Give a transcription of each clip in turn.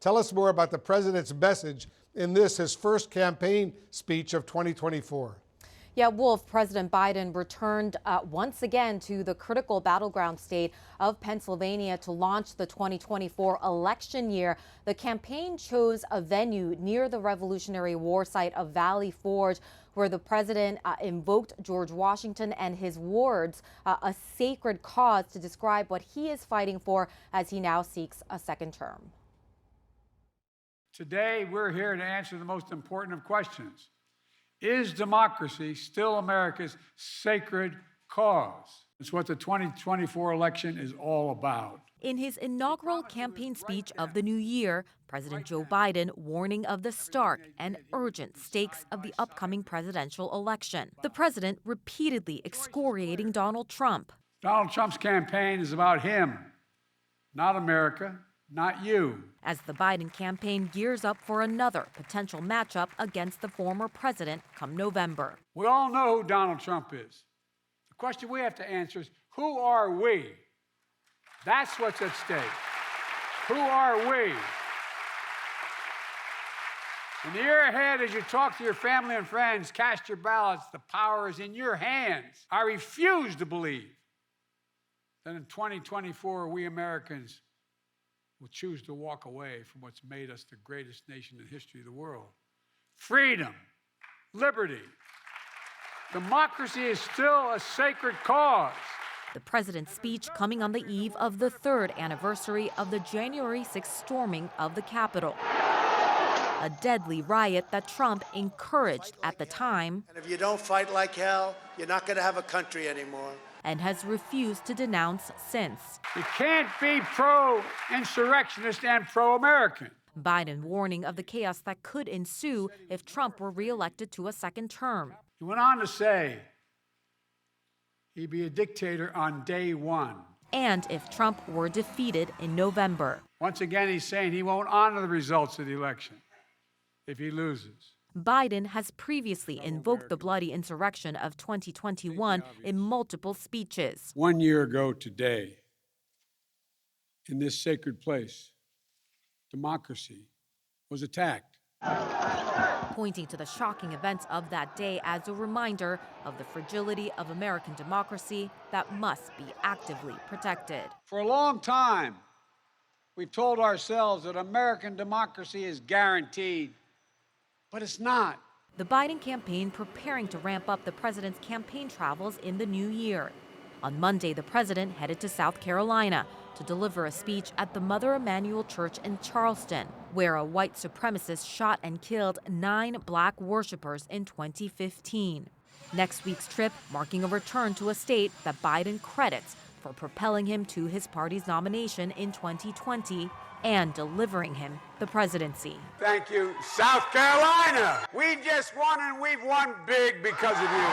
Tell us more about the president's message in this, his first campaign speech of 2024. Yeah, Wolf, President Biden returned once again to the critical battleground state of Pennsylvania to launch the 2024 election year. The campaign chose a venue near the Revolutionary War site of Valley Forge, where the president invoked George Washington and his words, a sacred cause, to describe what he is fighting for as he now seeks a second term. Today, we're here to answer the most important of questions. Is democracy still America's sacred cause? It's what the 2024 election is all about. In his inaugural campaign speech of the new year, President Joe Biden warning of the stark and urgent stakes of the upcoming presidential election. The president repeatedly excoriating Donald Trump. Donald Trump's campaign is about him, not America, not you. As the Biden campaign gears up for another potential matchup against the former president come November. We all know who Donald Trump is. The question we have to answer is, who are we? That's what's at stake. Who are we? In the year ahead, as you talk to your family and friends, cast your ballots, the power is in your hands. I refuse to believe that in 2024, we Americans will choose to walk away from what's made us the greatest nation in the history of the world. Freedom, liberty, democracy is still a sacred cause. The president's speech coming on the eve of the third anniversary of the January 6th storming of the Capitol. A deadly riot that Trump encouraged at the time. And if you don't fight like hell, you're not going to have a country anymore. And has refused to denounce since. You can't be pro-insurrectionist and pro-American. Biden warning of the chaos that could ensue if Trump were reelected to a second term. He went on to say he'd be a dictator on day one. And if Trump were defeated in November. Once again, he's saying he won't honor the results of the election if he loses. Biden has previously invoked the bloody insurrection of 2021 in multiple speeches. 1 year ago today, in this sacred place, democracy was attacked. Pointing to the shocking events of that day as a reminder of the fragility of American democracy that must be actively protected. For a long time, we've told ourselves that American democracy is guaranteed. But it's not. The Biden campaign preparing to ramp up the president's campaign travels in the new year. On Monday, the president headed to South Carolina to deliver a speech at the Mother Emanuel Church in Charleston, where a white supremacist shot and killed 9 black worshipers in 2015. Next week's trip marking a return to a state that Biden credits for propelling him to his party's nomination in 2020 and delivering him the presidency. Thank you, South Carolina. We just won, and we've won big because of you.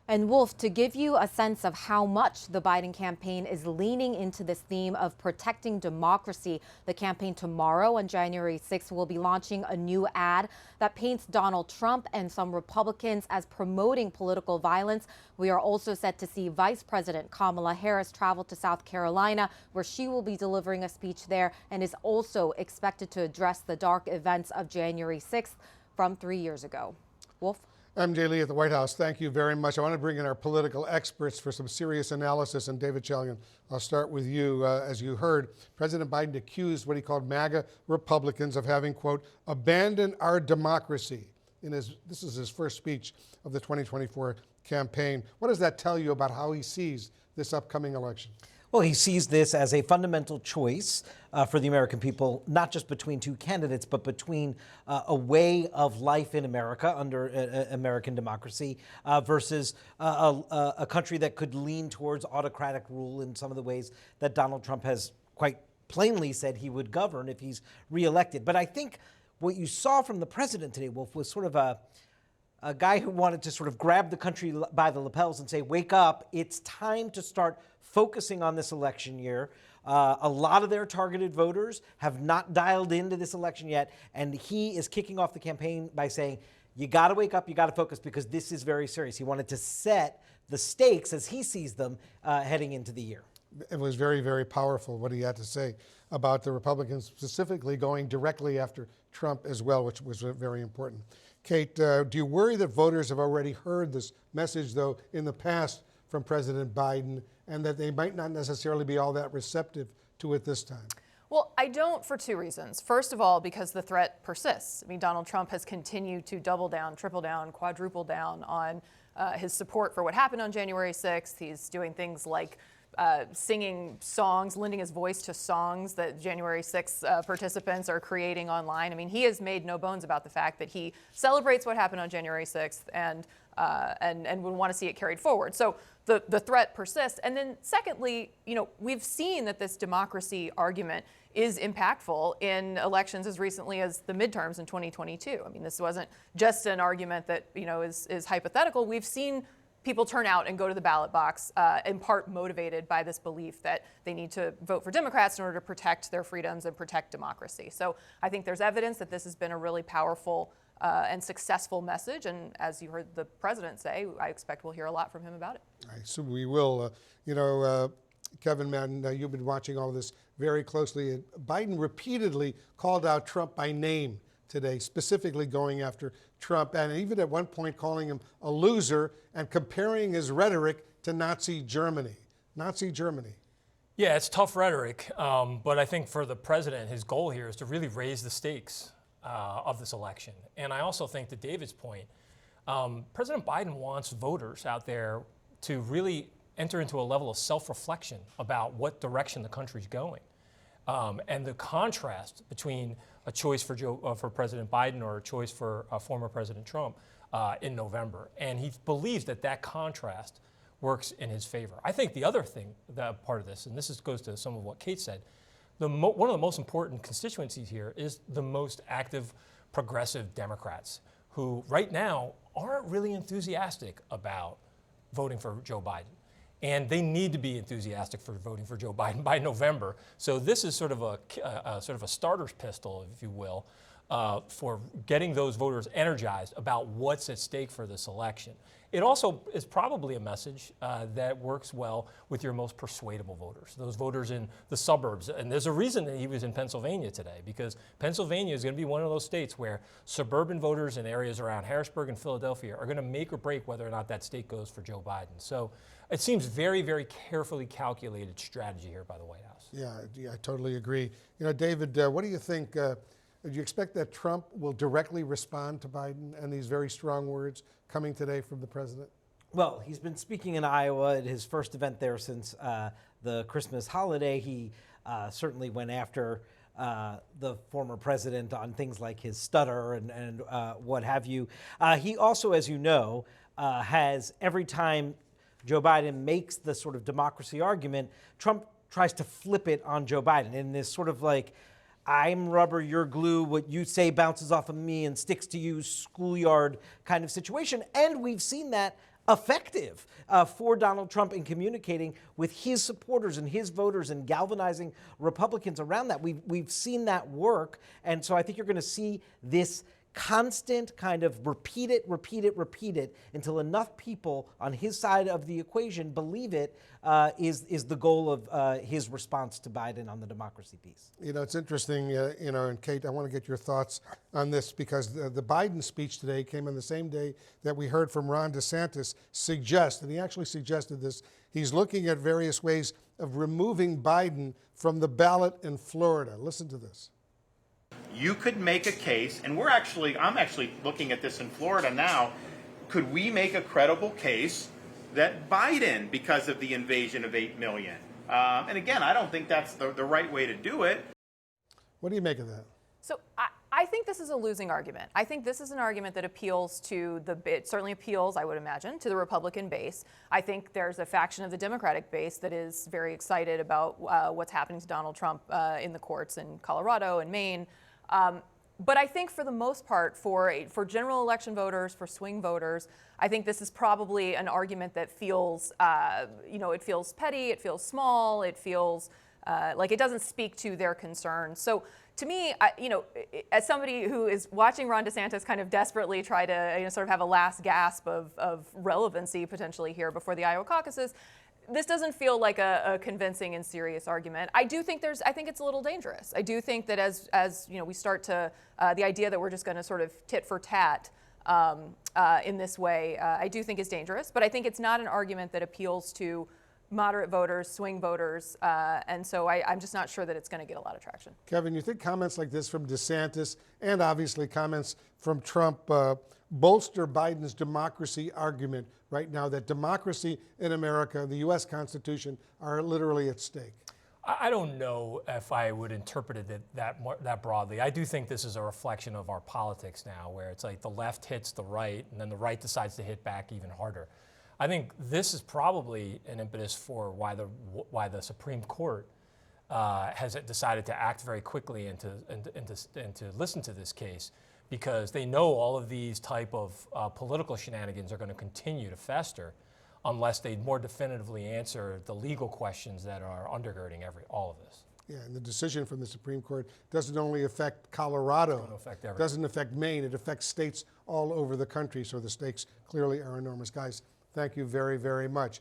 And Wolf, to give you a sense of how much the Biden campaign is leaning into this theme of protecting democracy, the campaign tomorrow on January 6th will be launching a new ad that paints Donald Trump and some Republicans as promoting political violence. We are also set to see Vice President Kamala Harris travel to South Carolina, where she will be delivering a speech there and is also expected to address the dark events of January 6th from 3 years ago. Wolf? MJ Lee at the White House, thank you very much. I want to bring in our political experts for some serious analysis. And David Chalian, I'll start with you. As you heard, President Biden accused what he called MAGA Republicans of having, quote, abandoned our democracy. This is his first speech of the 2024 campaign. What does that tell you about how he sees this upcoming election? Well, he sees this as a fundamental choice for the American people, not just between two candidates, but between a way of life in America under American democracy versus a country that could lean towards autocratic rule in some of the ways that Donald Trump has quite plainly said he would govern if he's reelected. But I think what you saw from the president today, Wolf, was sort of a guy who wanted to sort of grab the country by the lapels and say, wake up, it's time to start focusing on this election year. A lot of their targeted voters have not dialed into this election yet, and he is kicking off the campaign by saying, you got to wake up, you got to focus, because this is very serious. He wanted to set the stakes as he sees them heading into the year. it was very, very powerful what he had to say about the Republicans specifically going directly after Trump as well, which was very important. Kate, do you worry that voters have already heard this message, though, in the past from President Biden, and that they might not necessarily be all that receptive to it this time? Well, I don't for two reasons. First of all, because the threat persists. I mean, Donald Trump has continued to double down, triple down, quadruple down on his support for what happened on January 6th. He's doing things like singing songs, lending his voice to songs that January 6th participants are creating online. I mean, he has made no bones about the fact that he celebrates what happened on January 6th and would want to see it carried forward. So the threat persists. And then secondly, we've seen that this democracy argument is impactful in elections as recently as the midterms in 2022. I mean, this wasn't just an argument that, is hypothetical. We've seen people turn out and go to the ballot box, in part motivated by this belief that they need to vote for Democrats in order to protect their freedoms and protect democracy. So I think there's evidence that this has been a really powerful and successful message. And as you heard the president say, I expect we'll hear a lot from him about it. I assume we will. Kevin Madden, you've been watching all this very closely. Biden repeatedly called out Trump by name today, specifically going after Trump, and even at one point calling him a loser and comparing his rhetoric to Nazi Germany. Nazi Germany. Yeah, it's tough rhetoric, but I think for the president, his goal here is to really raise the stakes of this election. And I also think, to David's point, President Biden wants voters out there to really enter into a level of self-reflection about what direction the country's going. And the contrast between a choice for President Biden or a choice for former President Trump in November. And he believes that contrast works in his favor. I think the other thing, that part of this, and this goes to some of what Kate said, one of the most important constituencies here is the most active progressive Democrats, who right now aren't really enthusiastic about voting for Joe Biden. And they need to be enthusiastic for voting for Joe Biden by November. So this is sort of a starter's pistol, if you will, for getting those voters energized about what's at stake for this election. It also is probably a message that works well with your most persuadable voters, those voters in the suburbs. And there's a reason that he was in Pennsylvania today, because Pennsylvania is going to be one of those states where suburban voters in areas around Harrisburg and Philadelphia are going to make or break whether or not that state goes for Joe Biden. So it seems very, very carefully calculated strategy here by the White House. Yeah, I totally agree. David, what do you think? Do you expect that Trump will directly respond to Biden and these very strong words coming today from the president? Well, he's been speaking in Iowa at his first event there since the Christmas holiday. He certainly went after the former president on things like his stutter and what have you. He also, as you know, has every time Joe Biden makes the sort of democracy argument, Trump tries to flip it on Joe Biden in this sort of like, I'm rubber, you're glue, what you say bounces off of me and sticks to you, schoolyard kind of situation. And we've seen that effective for Donald Trump in communicating with his supporters and his voters and galvanizing Republicans around that. We've seen that work. And so I think you're going to see this constant kind of repeat it until enough people on his side of the equation believe it is the goal of his response to Biden on the democracy piece. It's interesting, and Kate, I want to get your thoughts on this, because the Biden speech today came on the same day that we heard from Ron DeSantis suggest, and he actually suggested this, he's looking at various ways of removing Biden from the ballot in Florida. Listen to this. You could make a case, and I'm actually looking at this in Florida now. Could we make a credible case that Biden, because of the invasion of 8 million, and again, I don't think that's the right way to do it. What do you make of that? So I think this is a losing argument. I think this is an argument that appeals to certainly appeals, I would imagine, to the Republican base. I think there's a faction of the Democratic base that is very excited about what's happening to Donald Trump in the courts in Colorado and Maine. But I think for the most part, for general election voters, for swing voters, I think this is probably an argument that feels, it feels petty, it feels small, it feels like it doesn't speak to their concerns. So to me, as somebody who is watching Ron DeSantis kind of desperately try to sort of have a last gasp of relevancy potentially here before the Iowa caucuses, this doesn't feel like a convincing and serious argument. I do think I think it's a little dangerous. I do think that as you know, we start to the idea that we're just going to sort of tit for tat in this way, I do think is dangerous. But I think it's not an argument that appeals to moderate voters, swing voters, and so I'm just not sure that it's going to get a lot of traction. Kevin, you think comments like this from DeSantis and obviously comments from Trump bolster Biden's democracy argument right now, that democracy in America, the U.S. Constitution, are literally at stake? I don't know if I would interpret it that broadly. I do think this is a reflection of our politics now, where it's like the left hits the right, and then the right decides to hit back even harder. I think this is probably an impetus for why the Supreme Court has decided to act very quickly and to listen to this case, because they know all of these type of political shenanigans are going to continue to fester unless they more definitively answer the legal questions that are undergirding all of this. Yeah, and the decision from the Supreme Court doesn't only affect Colorado, doesn't affect Maine, it affects states all over the country, so the stakes clearly are enormous. Guys, thank you very, very much.